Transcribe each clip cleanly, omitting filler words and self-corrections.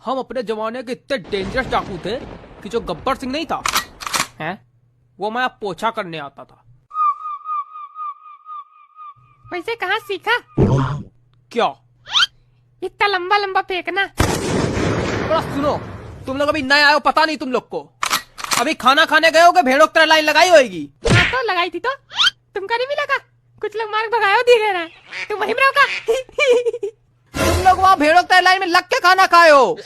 हम अपने जमाने के इतने डेंजरस डाकू थे कि जो गब्बर सिंह नहीं था हैं, वो मैं पोछा करने आता था। वैसे कहाँ सीखा? क्या? इतना लंबा लंबा फेंकना। बड़ा सुनो, तुम लोग अभी नए आए हो, पता नहीं तुम लोग को। अभी खाना खाने गए हो कि भेड़ों की तरह लाइन लगाई होगी? हाँ तो लगाई थी। तो तुमको नहीं मिला का? कुछ लोग मार भगायो दिए रहा है, तुम वहीं रहो का? तुम लोग वहाँ भेड़ों की तरह लाइन में लग के खाना खाए हो।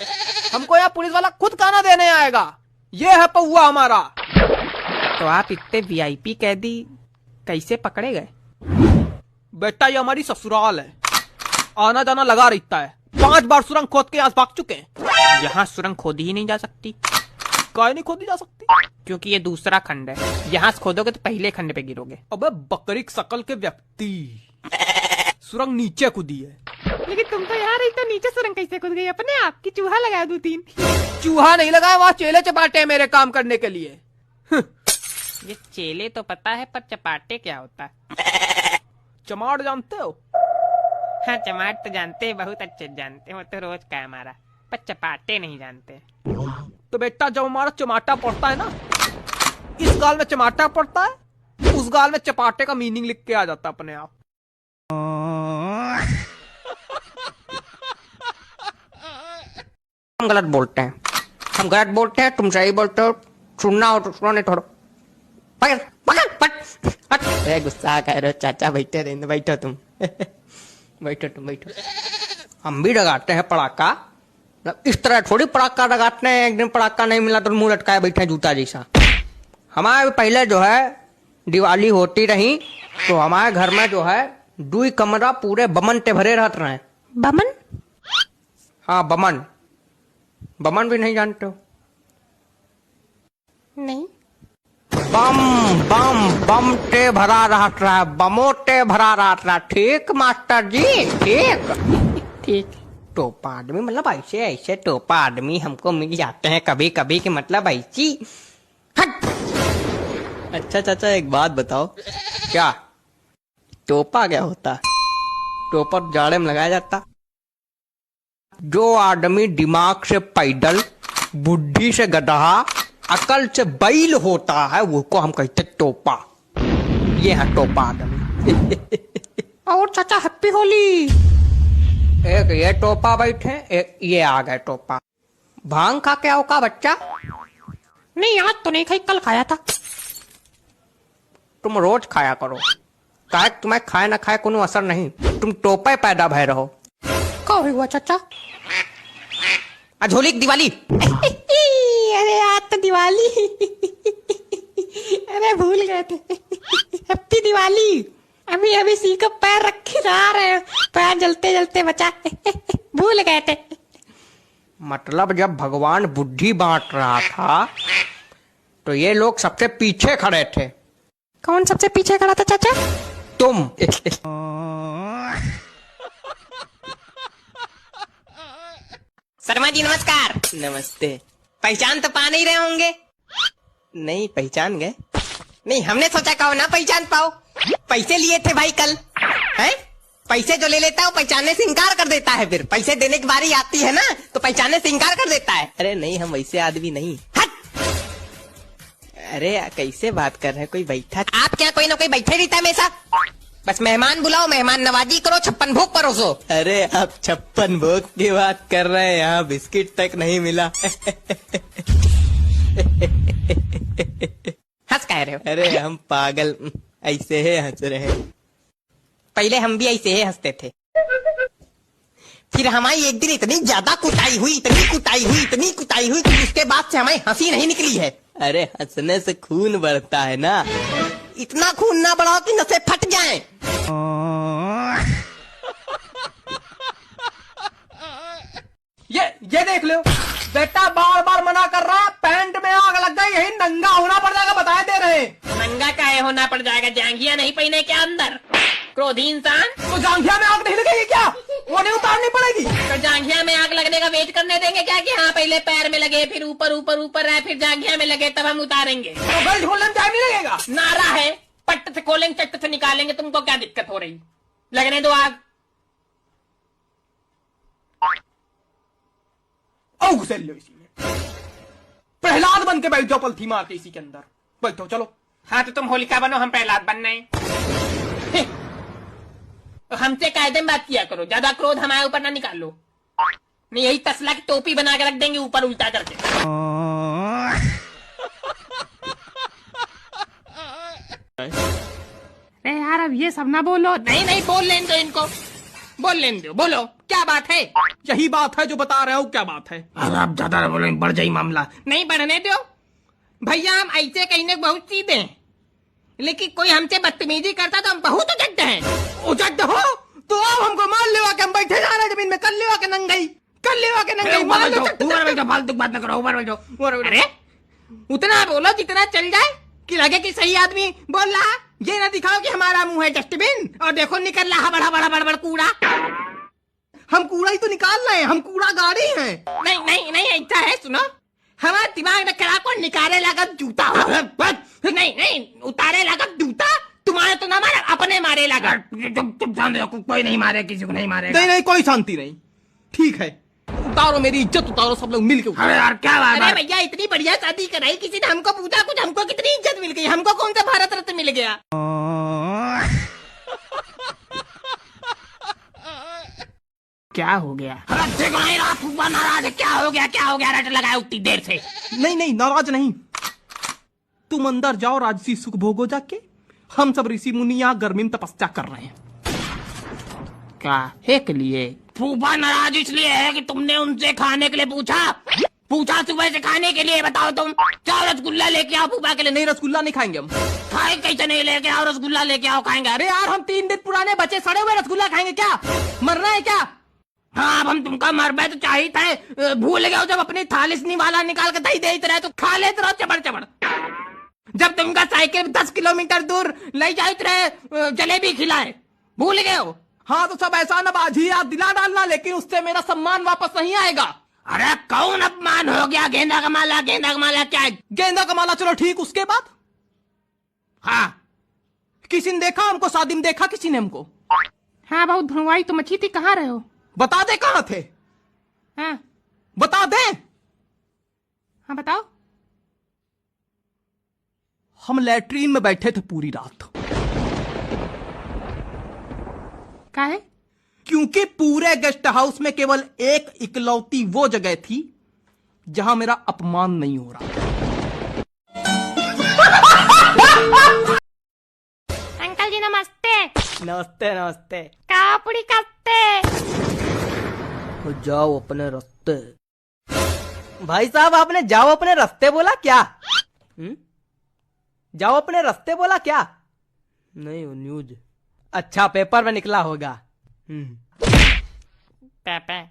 हमको यहाँ पुलिस वाला खुद खाना देने आएगा। ये है पौआ हमारा। तो आप इतने वीआईपी कैदी कैसे पकड़े गए? बेटा ये हमारी ससुराल है, आना जाना लगा रहता है। 5 बार सुरंग खोद के यहाँ भाग चुके हैं। यहाँ सुरंग खोदी ही नहीं जा सकती। काहे नहीं खोदी जा सकती? क्योंकि ये दूसरा खंड है, यहाँ से खोदोगे तो पहले खंड पे गिरोगे। अबे बकरी शकल के व्यक्ति, सुरंग नीचे कूदी है। लेकिन तुम तो यहाँ रही तो नीचे सुरंग कैसे कूद गई अपने आप की? चूहा लगाया 2-3। चूहा नहीं लगाया, वहाँ चेले चपाटे हैं मेरे काम करने के लिए। ये चेले तो पता है, पर चपाटे क्या होता है? चमाट जानते हो? हाँ चमाट तो जानते हैं, बहुत अच्छे जानते हैं, वो तो रोज का है हमारा। पर चपाटे नहीं जानते। तो बेटा जब हमारा चमाटा पड़ता है ना, इस गाल में चमाटा पड़ता है, उस गाल में चपाटे का मीनिंग लिख के आ जाता अपने आप। हम गलत बोलते हैं, हम गलत बोलते हैं, तुम सही बोलते हो। सुनना हो तो सुनो, नहीं छोड़ो। पकड़ पकड़ पकड़। गुस्सा कह रहे हो चाचा, बैठे रहने, बैठो तुम। बैठो तुम, बैठो। हम भी लगाते हैं पड़ाका, इस तरह थोड़ी पड़ाका लगाते हैं। एक दिन पड़ाका नहीं मिला तो मुंह लटकाए बैठे जूता जैसा। हमारे पहले जो है दिवाली होती रही तो हमारे घर में जो है 2 कमरा पूरे बमन ते भरे रहते रहे। बमन? हाँ बमन। बमन भी नहीं जानते हो? नहीं। बम बम बम ते भरा रहा है, बमो ते भरा रहा। ठीक मास्टर जी, ठीक ठीक। टोपा आदमी मतलब ऐसे ऐसे टोपा आदमी हमको मिल जाते हैं कभी कभी, के मतलब ऐसी। हट। अच्छा चाचा एक बात बताओ। क्या? टोपा क्या होता? टोपा जाड़े में लगाया जाता। जो आदमी दिमाग से पैदल, बुद्धि से गधा, अकल से बैल होता है, वो को हम कहते टोपा। ये है टोपा आदमी। और चाचा हैप्पी होली। एक ये टोपा बैठे, एक ये आ गए टोपा। भांग खा के आओ का बच्चा? नहीं आज तो नहीं खाई, कल खाया था। तुम रोज खाया करो, काहे तुम्हें खाए ना खाए कोनो असर नहीं। तुम टोपे पैदा भय रहो। क्या हुआ चाचा? आज होली की दिवाली। अरे आज तो दिवाली। अरे भूल गए थे। हैप्पी दिवाली। अभी अभी सी को पैर रखे जा रहे हैं, पैर जलते जलते बचा। भूल गए थे। मतलब जब भगवान बुद्धि बांट रहा था तो ये लोग सबसे पीछे खड़े थे। कौन सबसे पीछे खड़ा था चाचा? तुम। शर्मा जी नमस्कार। नमस्ते। पहचान तो पा नहीं रहे होंगे? नहीं पहचान गए। नहीं हमने सोचा कहो ना पहचान पाओ। पैसे लिए थे भाई कल, हैं? पैसे जो ले लेता है वो पहचानने से इनकार कर देता है, फिर पैसे देने की बारी आती है ना तो पहचानने से इनकार कर देता है। अरे नहीं हम वैसे आदमी नहीं। हट। अरे कैसे बात कर रहे हैं, कोई बैठा? आप क्या कोई ना कोई बैठे रहता है हमेशा? बस मेहमान बुलाओ, मेहमान नवाजी करो, 56 भोग परोसो। अरे आप 56 भोग की बात कर रहे हैं, यहाँ बिस्किट तक नहीं मिला। हंस कह रहे हो? अरे हम पागल ऐसे ही हंस रहे हैं। पहले हम भी ऐसे ही हंसते थे, फिर हमारी एक दिन इतनी ज्यादा कुटाई हुई, इतनी कुटाई हुई, इतनी कुटाई हुई कि उसके बाद से हमारी हंसी नहीं निकली है। अरे हंसने से खून बढ़ता है ना, इतना खून ना बढ़ाओ कि नसें फट जाएं। ये देख लो बेटा, बार बार मना कर रहा, पैंट में आग लग गई, यही नंगा होना पड़ जाएगा, बताए दे रहे हैं। नंगा काहे होना पड़ जाएगा? जांघिया नहीं पहने क्या अंदर? क्रोधी इंसान। तो जांघिया में आग नहीं लगेगी क्या? वो नहीं उतारनी पड़ेगी? तो जांघिया में आग लगने का वेट करने देंगे क्या कि हाँ पहले पैर में लगे, फिर ऊपर ऊपर ऊपर रहे, फिर जांघिया में लगे, तब हम उतारेंगे। तो बेल्ट खोलने में टाइम नहीं लगेगा? नारा है, पट्ट से खोलेंगे, चट्ट से निकालेंगे, तुमको क्या दिक्कत हो रही? लगने दो आग। जाओ घुसेल लो इसी में, प्रहलाद बन के बैठ जाओ पलथी मार के इसी के अंदर बैठो। चलो हाँ तो तुम होलिका बनो, हम प्रहलाद बनना है। हमसे कायदे में बात किया करो, ज्यादा क्रोध हमारे ऊपर ना निकालो, नहीं यही तसला की टोपी बना के रख देंगे ऊपर उल्टा करके। अरे यार अब ये सब ना बोलो। नहीं नहीं बोल लेने दो इनको, बोल लेने दो, बोलो क्या बात है। यही बात है जो बता रहे हो, क्या बात है। अरे आप ज्यादा ना बोलो, बढ़ जाए मामला। नहीं बढ़ने दो भैया, हम ऐसे कहने बहुत सीधे हैं, लेकिन कोई हमसे बदतमीजी करता तो हम बहुत उजट हैं। उजट हो तो अब हमको मान लेवा के हम बैठे जा रहे जमीन में, कर लेवा के नंगई, कर लेवा के नंगई। मान लो ऊपर बैठो, फालतू बात ना करो, ऊपर बैठो। अरे उतना बोलो जितना चल जाए, कि लगे कि सही आदमी बोल रहा है। ये ना दिखाओ कि हमारा मुंह है डस्टबिन और देखो निकल रहा बड़ा बड़ा बड़ा बड़ा कूड़ा। हम कूड़ा ही तो निकाल रहे हैं, हम कूड़ा गाड़ी हैं। नहीं नहीं नहीं ऐसा है, सुनो, हमारा दिमाग में कड़ा को निकाले लगा जूता। नहीं नहीं उतारे लगा जूता, तुम्हारे तो ना मारे, अपने मारे लगा। तुम जान दो, कोई नहीं मारे, किसी को नहीं मारे। नहीं नहीं कोई शांति नहीं, ठीक है उतारो मेरी इज्जत, उतारो सब लोग मिल के। अरे यार क्या बात है। अरे भैया इतनी बढ़िया शादी कराई किसी ने, हमको पूछा कुछ, हमको कितनी इज्जत मिल गई, हमको कौन सा भारत रत्न मिल गया। क्या हो गया। देखो नहीं रहा, फूफा नाराज है, क्या हो गया, क्या हो गया, रट लगाया उतनी देर से। नहीं नहीं नाराज नहीं, तुम अंदर जाओ, राजसी सुख भोगो जाके, हम सब ऋषि मुनि यहाँ गर्मी में तपस्या कर रहे हैं। क्या है के लिए। फूफा नाराज इसलिए है कि तुमने उनसे खाने के लिए पूछा सुबह से खाने के लिए। बताओ तुम, चाहो रसगुल्ला लेके आओ फूफा के लिए। नहीं रसगुल्ला नहीं खाएंगे हम। खाए कैसे नहीं, लेके आओ रसगुल्ला लेके आओ, खाएंगे। अरे यार हम 3 दिन पुराने बचे सड़े हुए रसगुल्ला खाएंगे क्या, मरना है क्या। हाँ अब हम तुमका मर गए तो चाहिए था, भूल गए जब अपनी थालिसनी वाला निकाल के दही देते रहे तो खा लेते रहो चबड़ चबड़। जब तुमका साइकिल 10 किलोमीटर दूर ले जाते रहे जलेबी खिलाए, भूल गए हो। हाँ तो सब ऐसा नबाजी याद दिला डालना, लेकिन उससे मेरा सम्मान वापस नहीं आएगा। अरे कौन अपमान हो गया, गेंदा का माला, गेंदा का माला क्या है। गेंदा का माला चलो ठीक, उसके बाद हाँ किसी ने देखा हमको, शादी में देखा किसी ने हमको। हाँ बहुत भुनवाई तो मची थी, कहाँ रहे हो। बता दे कहाँ थे, हाँ बता दे। हाँ बताओ। हम लैट्रीन में बैठे थे पूरी रात। क्या है। क्योंकि पूरे गेस्ट हाउस में केवल एक इकलौती वो जगह थी जहां मेरा अपमान नहीं हो रहा। अंकल जी नमस्ते। नमस्ते नमस्ते। कापड़ी कस्ते। जाओ अपने रास्ते। भाई साहब आपने जाओ अपने रास्ते बोला क्या। जाओ अपने रास्ते बोला क्या। नहीं वो न्यूज, अच्छा पेपर में निकला होगा। पापा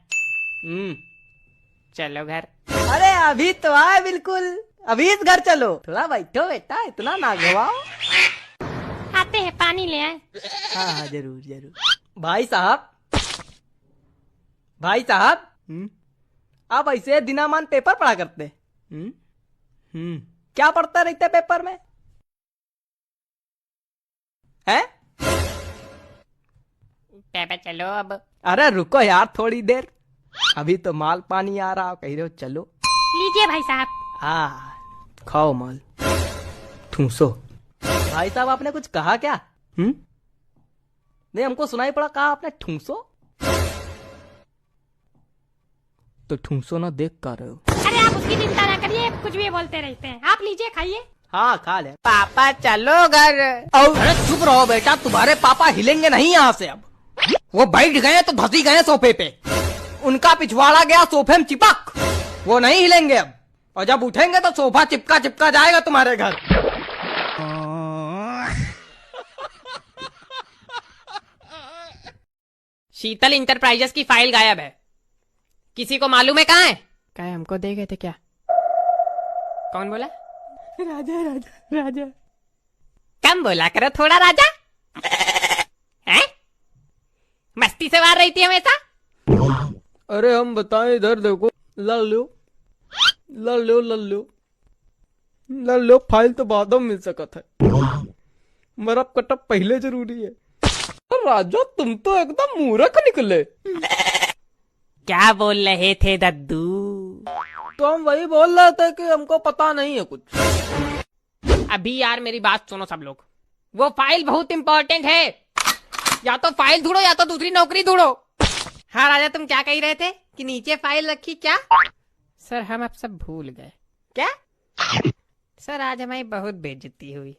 चलो घर। अरे अभी तो आए, बिल्कुल अभी इस घर चलो। थोड़ा बैठो बेटा, इतना ना घुमाओ। आते हैं, पानी ले आए। हाँ हाँ जरूर जरूर। भाई साहब, भाई साहब आप ऐसे दिनामान पेपर पढ़ा करते। क्या पढ़ते रहते पेपर में हैं। पापा चलो अब। अरे रुको यार थोड़ी देर, अभी तो माल पानी आ रहा, कह रहे हो चलो। लीजिए भाई साहब। हाँ खाओ माल, ठूसो। भाई साहब आपने कुछ कहा क्या। नहीं हमको सुनाई पड़ा, कहा आपने ठूसो, तो ठूसो ना देख कर रहे हो। अरे आप उसकी चिंता ना करिए, कुछ भी बोलते रहते हैं। आप लीजिए खाइए। हाँ खा ले। पापा चलो घर। अरे चुप रहो बेटा, तुम्हारे पापा हिलेंगे नहीं यहाँ से। अब वो बैठ गए तो धसी गए सोफे पे, उनका पिछवाड़ा गया सोफे में चिपक, वो नहीं हिलेंगे अब। और जब उठेंगे तो सोफा चिपका चिपका जाएगा तुम्हारे घर। शीतल इंटरप्राइजेस की फाइल गायब है, किसी को मालूम है कहाँ है। क्या हमको दे गए थे क्या। कौन बोला। राजा राजा राजा। कम बोला करो थोड़ा राजा। हैं? मस्ती से मार रही थी हमेशा। अरे हम बताएं, इधर देखो, लड़ लो लड़ लो लड़ लो लड़ लो, फाइल तो बाद में मिल सकता है, मरब कटब पहले जरूरी है। राजा तुम तो एकदम मूर्ख निकले। क्या बोल रहे थे दद्दू। तो हम वही बोल रहे थे कि हमको पता नहीं है कुछ। अभी यार मेरी बात सुनो सब लोग, वो फाइल बहुत इंपॉर्टेंट है, या तो फाइल ढूंढो या तो दूसरी नौकरी ढूंढो। हाँ राजा, तुम क्या कह रहे थे कि नीचे फाइल रखी? क्या सर, हम अब सब भूल गए। क्या सर, आज हमारी बहुत बेइज्जती हुई।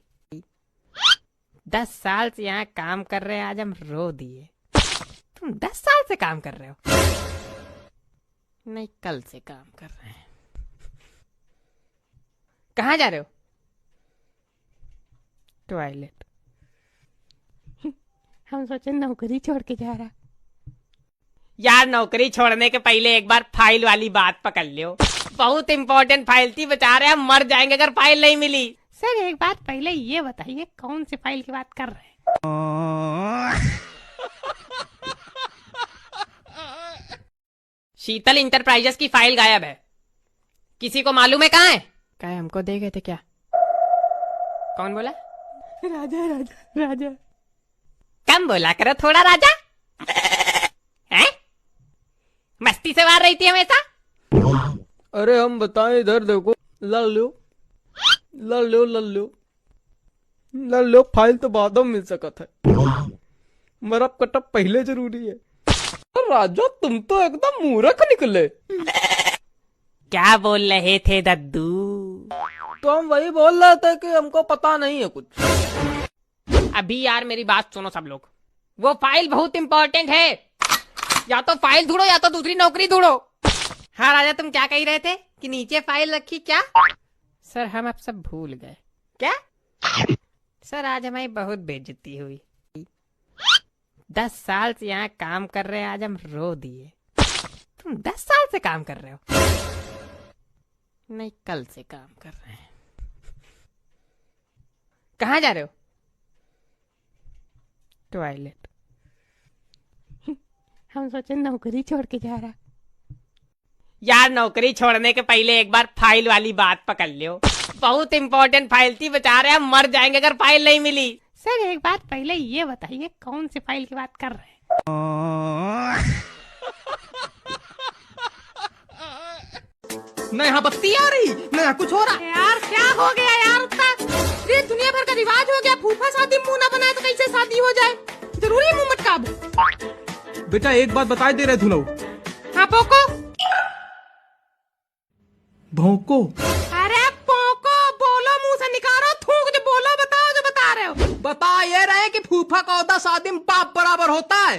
10 साल से यहाँ काम कर रहे हैं, आज हम रो दिए। तुम 10 साल से काम कर रहे हो? नहीं, कल से काम कर रहे हैं। कहाँ जा रहे हो? टॉयलेट। हम सोचे नौकरी छोड़ के जा रहा। यार नौकरी छोड़ने के पहले एक बार फाइल वाली बात पकड़ लियो, बहुत इंपॉर्टेंट फाइल थी, बेचारे हम मर जाएंगे अगर फाइल नहीं मिली। सर एक बात पहले ये बताइए, कौन सी फाइल की बात कर रहे हैं? शीतल इंटरप्राइजेस की फाइल गायब है, किसी को मालूम है कहाँ है? क्या हमको दे गए थे क्या? कौन बोला? राजा राजा राजा। कम बोला करो थोड़ा राजा। हैं? मस्ती से मार रही थी हमेशा। अरे हम बताएं, इधर देखो, लड़ लो लड़ लो लड़ लो लड़ लो, फाइल तो बाद में मिल सकत है, मरब कटब पहले जरूरी है। राजा तुम तो एकदम मूर्ख निकले। क्या बोल रहे थे दद्दू? तो हम वही बोल रहे थे कि हमको पता नहीं है कुछ। अभी यार मेरी बात सुनो सब लोग, वो फाइल बहुत इंपॉर्टेंट है, या तो फाइल ढूंढो या तो दूसरी नौकरी ढूंढो। हाँ राजा, तुम क्या कह रहे थे कि नीचे फाइल रखी? क्या सर, हम अब सब भूल गए। क्या सर, आज हमारी बहुत बेइज्जती हुई। 10 साल से यहाँ काम कर रहे हैं, आज हम रो दिए। तुम 10 साल से काम कर रहे हो? नहीं, कल से काम कर रहे हैं। कहाँ जा रहे हो? टॉयलेट। हम सोचे नौकरी छोड़ के जा रहा। यार नौकरी छोड़ने के पहले एक बार फाइल वाली बात पकड़ लियो, बहुत इंपॉर्टेंट फाइल थी, बेचारे हम मर जाएंगे अगर फाइल नहीं मिली। सर एक बात पहले ये बताइए, कौन सी फाइल की बात कर रहे हैं? न यहाँ बत्ती आ रही, न यहाँ कुछ हो रहा। यार क्या हो गया यार उसका? ये दुनिया भर का रिवाज हो गया, फूफा शादी मुंह ना बनाए तो कैसे शादी हो जाए? जरूरी मुंह मटकाबू। बेटा एक बात बताए दे रहे धुलो। हाँ पोको। भौंको। अरे पोको बोलो, मुंह से निकालो, थूक जो बोलो, बताओ जो बता रहे हो। बता ये रहे कि फूफा का ओहदा शादी में बाप बराबर होता है।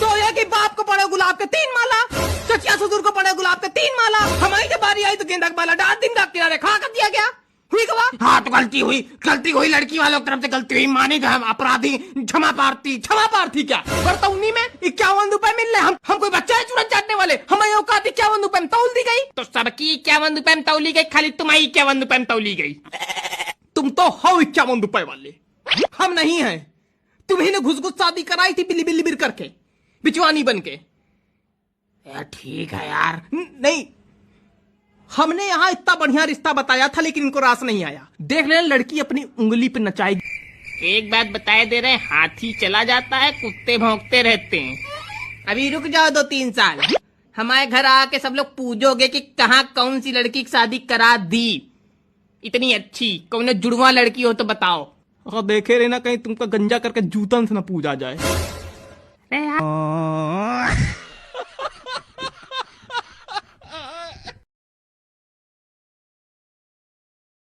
तो ये कि बाप को पड़े गुलाब के 3 माला, चचिया ससुर को पड़े गुलाब के 3 माला, हमारी जब बारी आई तो गेंदा का माला डाल दिन का किनारे खा कर दिया गया। हुई गवा? हाँ तो गलती हुई लड़की वालों की तरफ से गलती हुई, मानी हम अपराधी, क्षमा प्रार्थी क्या? बरतौनी में 51 रुपए मिल रहे, हम कोई बच्चा है चूरन चाटने वाले? हमें औकात 51 रुपए में तौल दी गई, तो सबकी 51 रुपए में तौली गई, खाली तुम्हारी 51 रुपए में तौली गई। तुम तो हो 51 रुपए वाले, हम नहीं है। तुम्ही ने घुस शादी कराई थी बिल्ली बिल्ली बिर करके, बिचवानी बन के। यार ठीक है यार, नहीं हमने यहाँ इतना बढ़िया रिश्ता बताया था, लेकिन इनको रास नहीं आया। देख लेना लड़की अपनी उंगली पे नचाएगी। एक बात बताए दे रहे, हाथी चला जाता है, कुत्ते भौंकते रहते हैं। अभी रुक जाओ 2-3 साल, हमारे घर आके सब लोग पूछोगे कि कहाँ कौन सी लड़की की शादी करा दी, इतनी अच्छी कौन जुड़वा लड़की हो तो बताओ। और देखे रहना कहीं तुमका गंजा करके जूतन से न पूजा जाए। अरे यार